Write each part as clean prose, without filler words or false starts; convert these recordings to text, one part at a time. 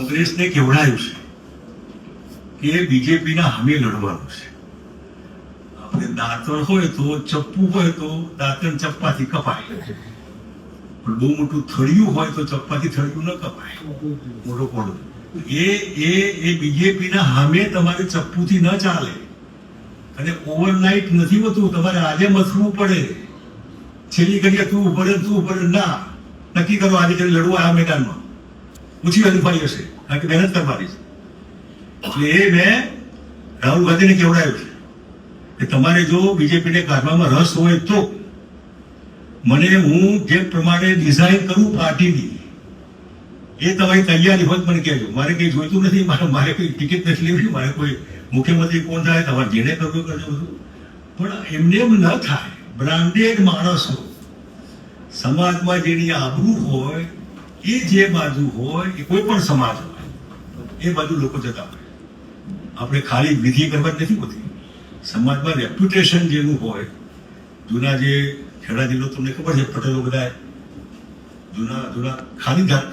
કોંગ્રેસને કેવડાયું છે કે બીજેપીના સામે લડવાનું છે. આપણે દાંતણ હોય તો ચપ્પુ હોય તો દાંતણ ચપ્પાથી કપાય, પણ બહુ મોટું થળિયું હોય તો ચપ્પાથી થળિયું ન કપાય, મોટો કોડો. એ બીજેપીના સામે તમારે ચપ્પુથી ન ચાલે. અને ઓવરનાઇટ નથી હોતું, તમારે આજે મથવું પડે. છેલ્લી ઘડીએ તું ઉભો રહે ના નક્કી કરો આજે જયારે લડવું આ મેદાનમાં ઓછી હરીફાઈ હશે, કારણ કે મહેનત કરવાની છે. એટલે એ મેં રાહુલ ગાંધીને કેવડાયું છે કે તમારે જો બીજેપીને કાઢવામાં રસ હોય તો મને હું જે પ્રમાણે ડિઝાઇન કરું પાર્ટીની એ તમારી તૈયારી હોય મને કહેજો. મારે કંઈ જોઈતું નથી, મારે કોઈ ટિકિટ નથી લેવી, મારે કોઈ મુખ્યમંત્રી કોણ થાય તમારે જેને કરવું કરજો બધું, પણ એમને એમ ન થાય. બ્રાન્ડેડ માણસો સમાજમાં જેની આબરૂ હોય એ જે બાજુ હોય એ કોઈ પણ સમાજ હોય એ બાજુ લોકો જતા હોય. આપણે ખાલી વિધિ કરવા જ નથી હોતી, સમાજમાં રેપ્યુટેશન જેનું હોય. જૂના જે ખેડા જિલ્લો તમને ખબર છે, પટેલો બધા જૂના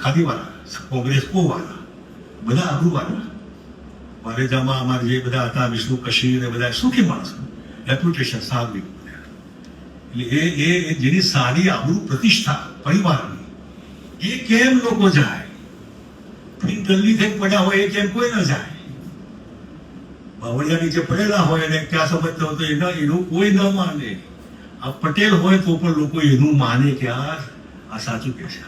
ખાદીવાળા, કોંગ્રેસ વાળા, બધા આબરૂવાળા. વારેજામાં અમારે જે બધા હતા વિષ્ણુ કશી ને બધા સુખી માણસો, રેપ્યુટેશન સારું. એટલે એ જેની સારી આબરૂ પ્રતિષ્ઠા પરિવારની એ કેમ લોકો જાય? ગલ્લી થઈ પડ્યા હોય એ કેમ કોઈ ન જાય? બાવળિયા નીચે પડેલા હોય અને ક્યાં સમજતા હોય તો એનું કોઈ ન માને. આ પટેલ હોય તો પણ લોકો એનું માને કે આ સાચું કે છે.